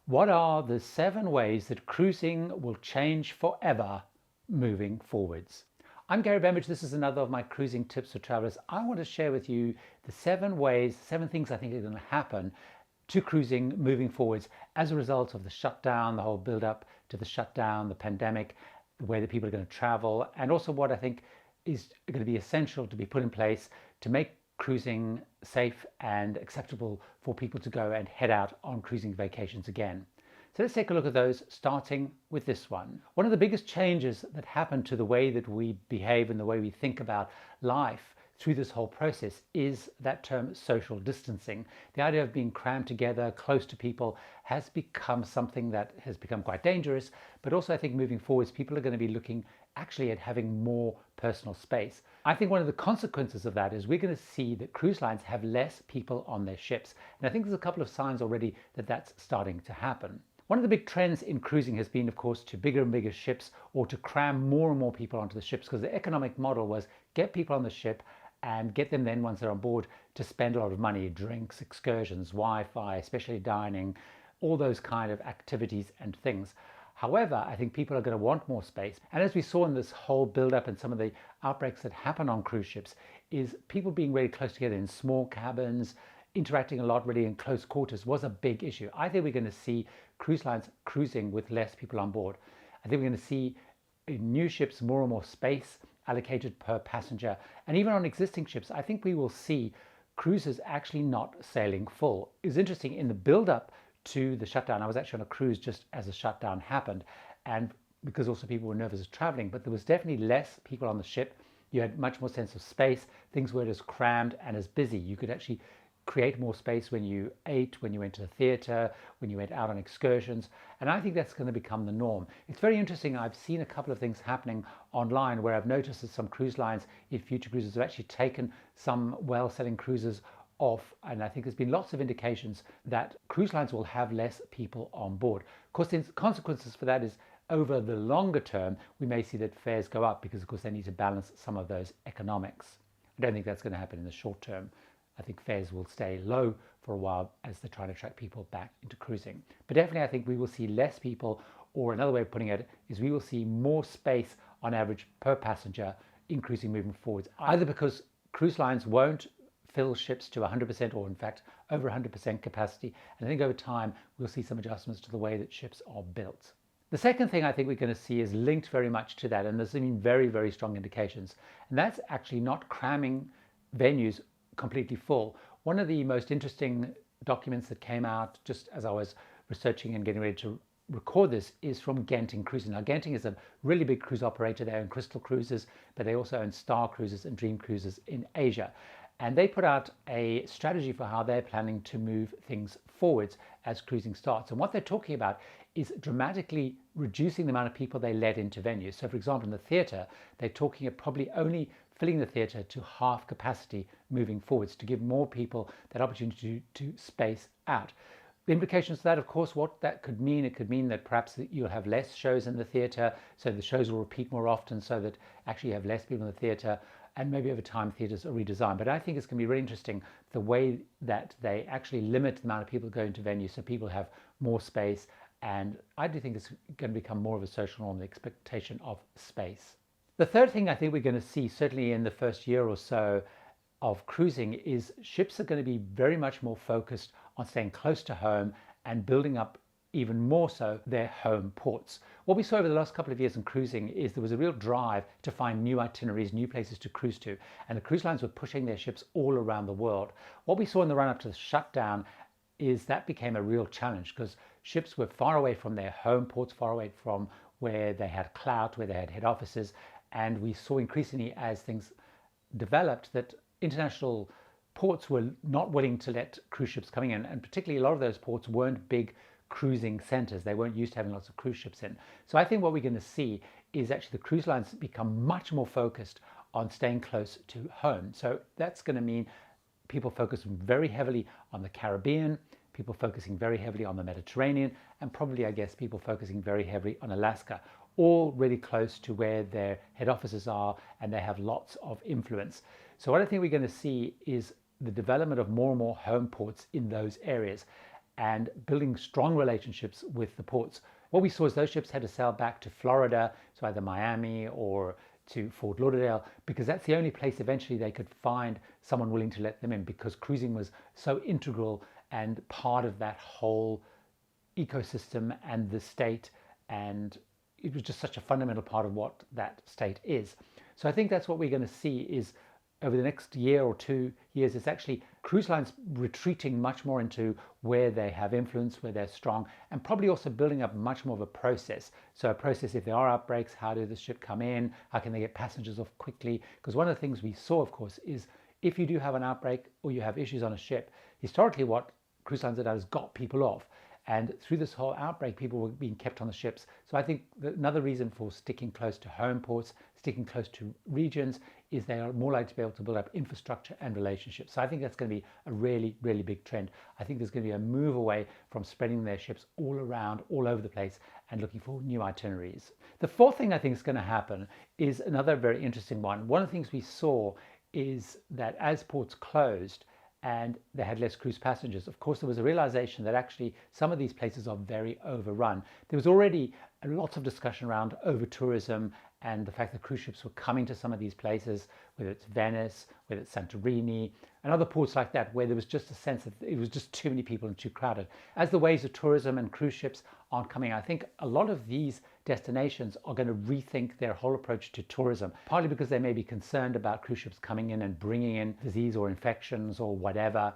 What are the 7 ways that cruising will change forever moving forwards? I'm Gary Bembridge. This is another of my cruising tips for travelers. I want to share with you the 7 ways, 7 things I think are going to happen to cruising moving forwards as a result of the shutdown, the whole build up to the shutdown, the pandemic, the way that people are going to travel, and also what I think is going to be essential to be put in place to make cruising safe and acceptable for people to go and head out on cruising vacations again. So let's take a look at those, starting with this one. One of the biggest changes that happened to the way that we behave and the way we think about life through this whole process is that term social distancing. The idea of being crammed together, close to people, has become something that has become quite dangerous, but also I think moving forwards, people are going to be looking actually at having more personal space. I think one of the consequences of that is we're going to see that cruise lines have less people on their ships. And I think there's a couple of signs already that that's starting to happen. One of the big trends in cruising has been, of course, to bigger and bigger ships, or to cram more and more people onto the ships, because the economic model was get people on the ship and get them then, once they're on board, to spend a lot of money, drinks, excursions, Wi-Fi, especially dining, all those kind of activities and things. However, I think people are going to want more space. And as we saw in this whole build-up and some of the outbreaks that happen on cruise ships, is people being really close together in small cabins, interacting a lot really in close quarters was a big issue. I think we're going to see cruise lines cruising with less people on board. I think we're going to see in new ships more and more space allocated per passenger. And even on existing ships, I think we will see cruises actually not sailing full. It was interesting in the build-up to the shutdown. I was actually on a cruise just as the shutdown happened, and because also people were nervous of traveling, but there was definitely less people on the ship. You had much more sense of space. Things weren't as crammed and as busy. You could actually create more space when you ate, when you went to the theater, when you went out on excursions. And I think that's going to become the norm. It's very interesting. I've seen a couple of things happening online where I've noticed that some cruise lines in future cruises have actually taken some well-selling cruises off, and I think there's been lots of indications that cruise lines will have less people on board. Of course, the consequences for that is over the longer term, we may see that fares go up because, of course, they need to balance some of those economics. I don't think that's going to happen in the short term. I think fares will stay low for a while as they're trying to attract people back into cruising. But definitely, I think we will see less people, or another way of putting it is we will see more space on average per passenger increasing moving forwards, either because cruise lines won't fill ships to 100% or in fact over 100% capacity. And I think over time we'll see some adjustments to the way that ships are built. The second thing I think we're going to see is linked very much to that, and there's been very, very strong indications, and that's actually not cramming venues completely full. One of the most interesting documents that came out just as I was researching and getting ready to record this is from Genting Cruising. Now, Genting is a really big cruise operator. They own Crystal Cruises, but they also own Star Cruises and Dream Cruises in Asia. And they put out a strategy for how they're planning to move things forwards as cruising starts. And what they're talking about is dramatically reducing the amount of people they let into venues. So for example, in the theatre, they're talking of probably only filling the theatre to half capacity moving forwards to give more people that opportunity to space out. The implications of that, of course, what that could mean, it could mean that perhaps you'll have less shows in the theatre, so the shows will repeat more often, so that actually you have less people in the theatre, and maybe over time theatres are redesigned. But I think it's going to be really interesting the way that they actually limit the amount of people going to venues so people have more space, and I do think it's going to become more of a social norm, the expectation of space. The third thing I think we're going to see, certainly in the first year or so of cruising, is ships are going to be very much more focused on staying close to home and building up even more so their home ports. What we saw over the last couple of years in cruising is there was a real drive to find new itineraries, new places to cruise to, and the cruise lines were pushing their ships all around the world. What we saw in the run-up to the shutdown is that became a real challenge because ships were far away from their home ports, far away from where they had clout, where they had head offices, and we saw increasingly as things developed that international ports were not willing to let cruise ships coming in, and particularly a lot of those ports weren't big cruising centers. They weren't used to having lots of cruise ships in. So I think what we're going to see is actually the cruise lines become much more focused on staying close to home. So that's going to mean people focus very heavily on the Caribbean, people focusing very heavily on the Mediterranean, and probably, I guess, people focusing very heavily on Alaska, all really close to where their head offices are, and they have lots of influence. So what I think we're going to see is the development of more and more home ports in those areas. and building strong relationships with the ports. What we saw is those ships had to sail back to Florida, so either Miami or to Fort Lauderdale, because that's the only place eventually they could find someone willing to let them in, because cruising was so integral and part of that whole ecosystem and the state, and it was just such a fundamental part of what that state is. So I think that's what we're going to see is over the next year or 2 years, it's actually cruise lines retreating much more into where they have influence, where they're strong, and probably also building up much more of a process. So a process, if there are outbreaks, how do the ship come in? How can they get passengers off quickly? Because one of the things we saw, of course, is if you do have an outbreak or you have issues on a ship, historically what cruise lines have done is got people off. And through this whole outbreak, people were being kept on the ships. So I think another reason for sticking close to home ports, sticking close to regions, is they are more likely to be able to build up infrastructure and relationships. So I think that's going to be a really, really big trend. I think there's going to be a move away from spreading their ships all around, all over the place, and looking for new itineraries. The fourth thing I think is going to happen is another very interesting one. One of the things we saw is that as ports closed, and they had less cruise passengers, of course, there was a realization that actually some of these places are very overrun. There was already a lot of discussion around over-tourism and the fact that cruise ships were coming to some of these places, whether it's Venice, whether it's Santorini, and other ports like that, where there was just a sense that it was just too many people and too crowded. As the waves of tourism and cruise ships aren't coming, I think a lot of these destinations are going to rethink their whole approach to tourism, partly because they may be concerned about cruise ships coming in and bringing in disease or infections or whatever,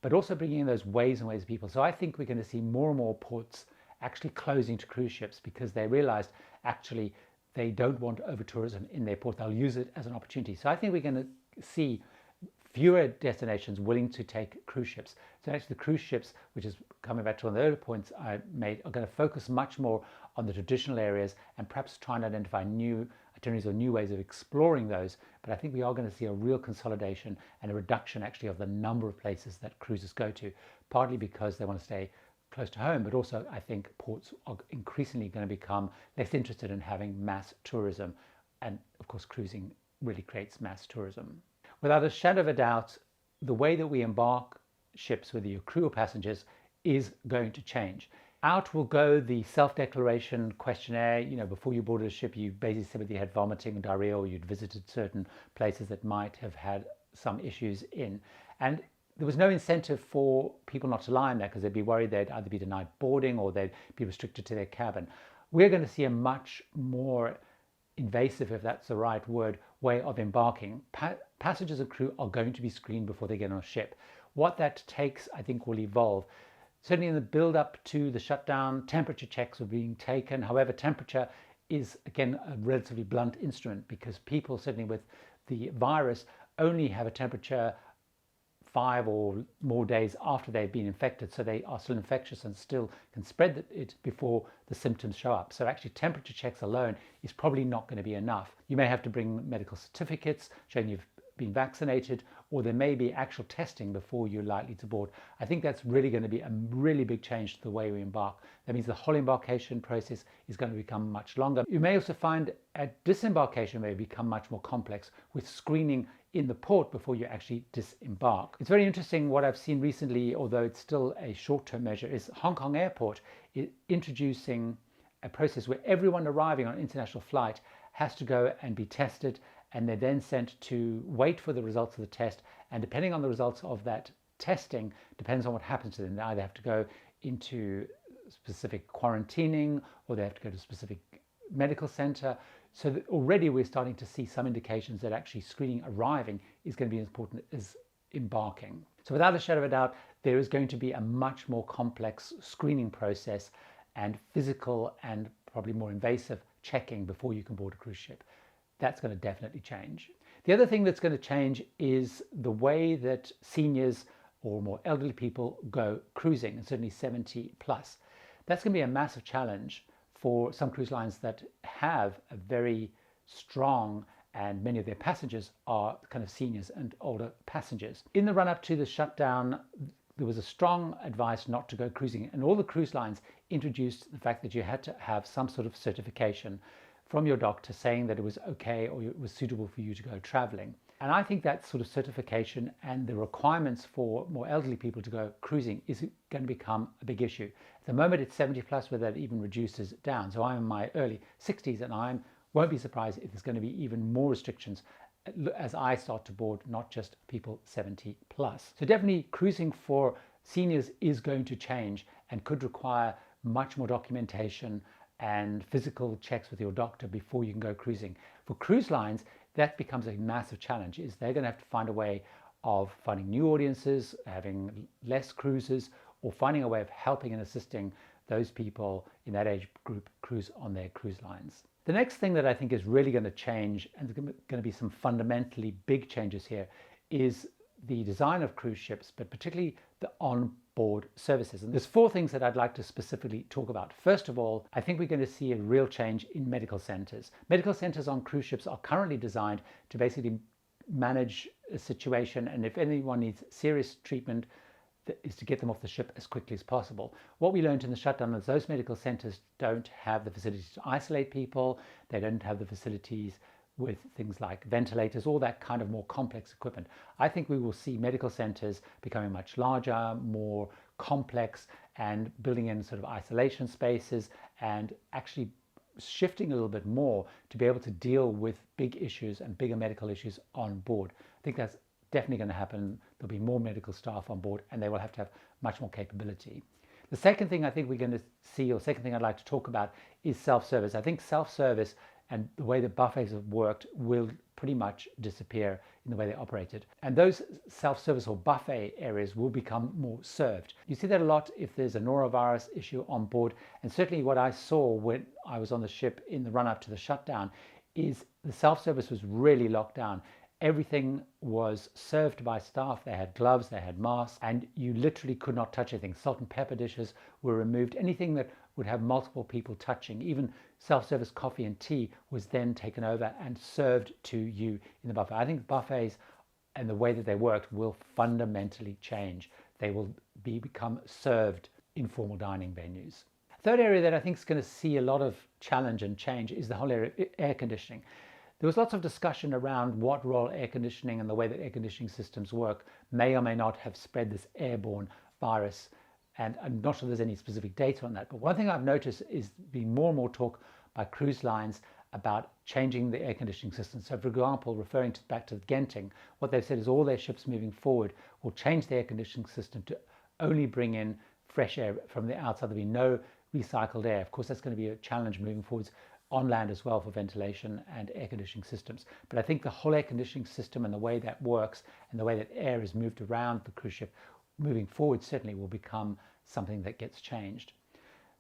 but also bringing in those waves and waves of people. So I think we're going to see more and more ports actually closing to cruise ships because they realized actually they don't want over-tourism in their port. They'll use it as an opportunity. So I think we're going to see fewer destinations willing to take cruise ships. So actually the cruise ships, which is coming back to one of the earlier points I made, are going to focus much more on the traditional areas and perhaps try and identify new itineraries or new ways of exploring those. But I think we are going to see a real consolidation and a reduction actually of the number of places that cruisers go to, partly because they want to stay close to home, but also I think ports are increasingly going to become less interested in having mass tourism. And of course, cruising really creates mass tourism. Without a shadow of a doubt, the way that we embark ships, whether you're crew or passengers, is going to change. Out will go the self-declaration questionnaire. You know, before you boarded a ship, you basically said whether you had vomiting, diarrhea, or you'd visited certain places that might have had some issues in. And there was no incentive for people not to lie in there because they'd be worried they'd either be denied boarding or they'd be restricted to their cabin. We're going to see a much more invasive, if that's the right word, way of embarking. Passengers and crew are going to be screened before they get on a ship. What that takes, I think, will evolve. Certainly in the build-up to the shutdown, temperature checks are being taken. However, temperature is, again, a relatively blunt instrument because people, certainly with the virus, only have a temperature 5 or more days after they've been infected, so they are still infectious and still can spread it before the symptoms show up. So actually temperature checks alone is probably not going to be enough. You may have to bring medical certificates showing you've been vaccinated, or there may be actual testing before you're likely to board. I think that's really going to be a really big change to the way we embark. That means the whole embarkation process is going to become much longer. You may also find at disembarkation may become much more complex with screening in the port before you actually disembark. It's very interesting what I've seen recently, although it's still a short-term measure, is Hong Kong Airport is introducing a process where everyone arriving on an international flight has to go and be tested, and they're then sent to wait for the results of the test. And depending on the results of that testing, depends on what happens to them. They either have to go into specific quarantining or they have to go to a specific medical center. So that already we're starting to see some indications that actually screening arriving is going to be as important as embarking. So without a shadow of a doubt, there is going to be a much more complex screening process and physical and probably more invasive checking before you can board a cruise ship. That's going to definitely change. The other thing that's going to change is the way that seniors or more elderly people go cruising, and certainly 70 plus. That's going to be a massive challenge for some cruise lines that have a very strong, and many of their passengers are kind of seniors and older passengers. In the run-up to the shutdown, there was a strong advice not to go cruising, and all the cruise lines introduced the fact that you had to have some sort of certification from your doctor saying that it was okay or it was suitable for you to go traveling. And I think that sort of certification and the requirements for more elderly people to go cruising is going to become a big issue. At the moment it's 70 plus, where that even reduces down. So I'm in my early 60s and I won't be surprised if there's going to be even more restrictions as I start to board, not just people 70 plus. So definitely cruising for seniors is going to change and could require much more documentation and physical checks with your doctor before you can go cruising. For cruise lines, that becomes a massive challenge. Is they're going to have to find a way of finding new audiences, having less cruises, or finding a way of helping and assisting those people in that age group cruise on their cruise lines. The next thing that I think is really going to change, and there's going to be some fundamentally big changes here, is the design of cruise ships, but particularly the onboard services. And there's four things that I'd like to specifically talk about. First of all, I think we're going to see a real change in medical centers. Medical centers on cruise ships are currently designed to basically manage a situation, and if anyone needs serious treatment, is to get them off the ship as quickly as possible. What we learned in the shutdown is those medical centers don't have the facilities to isolate people. They don't have the facilities with things like ventilators, all that kind of more complex equipment. I think we will see medical centers becoming much larger, more complex, and building in sort of isolation spaces and actually shifting a little bit more to be able to deal with big issues and bigger medical issues on board. I think that's definitely going to happen. There'll be more medical staff on board and they will have to have much more capability. The second thing I think we're going to see, or second thing I'd like to talk about, is self-service. I think self-service and the way that buffets have worked will pretty much disappear in the way they operated. And those self-service or buffet areas will become more served. You see that a lot if there's a norovirus issue on board. And certainly what I saw when I was on the ship in the run-up to the shutdown is the self-service was really locked down. Everything was served by staff. They had gloves, they had masks, and you literally could not touch anything. Salt and pepper dishes were removed. Anything that would have multiple people touching, even self-service coffee and tea, was then taken over and served to you in the buffet. I think buffets and the way that they worked will fundamentally change. They will become served informal dining venues. Third area that I think is going to see a lot of challenge and change is the whole area of air conditioning. There was lots of discussion around what role air conditioning and the way that air conditioning systems work may or may not have spread this airborne virus. And I'm not sure there's any specific data on that. But one thing I've noticed is being more and more talk by cruise lines about changing the air conditioning system. So for example, referring back to Genting, what they've said is all their ships moving forward will change the air conditioning system to only bring in fresh air from the outside. There'll be no recycled air. Of course, that's going to be a challenge moving forwards on land as well for ventilation and air conditioning systems. But I think the whole air conditioning system and the way that works and the way that air is moved around the cruise ship moving forward certainly will become something that gets changed.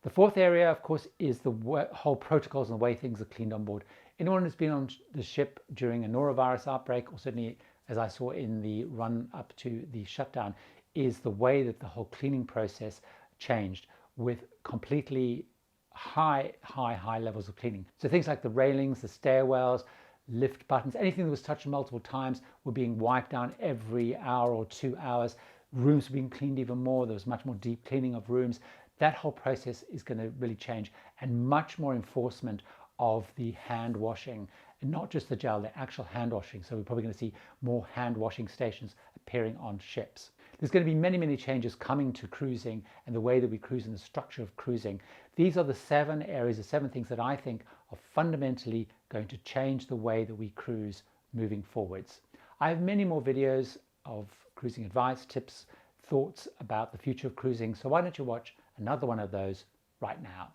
The fourth area, of course, is the whole protocols and the way things are cleaned on board. Anyone who's been on the ship during a norovirus outbreak, or certainly as I saw in the run up to the shutdown, is the way that the whole cleaning process changed with completely high levels of cleaning. So things like the railings, the stairwells, lift buttons, anything that was touched multiple times were being wiped down every hour or 2 hours. Rooms were being cleaned even more. There was much more deep cleaning of rooms. That whole process is going to really change, and much more enforcement of the hand washing, and not just the gel, the actual hand washing. So we're probably going to see more hand washing stations appearing on ships. There's going to be many changes coming to cruising and the way that we cruise and the structure of cruising. These are the 7 areas, the 7 things that I think are fundamentally going to change the way that we cruise moving forwards. I have many more videos of cruising advice, tips, thoughts about the future of cruising. So why don't you watch another one of those right now?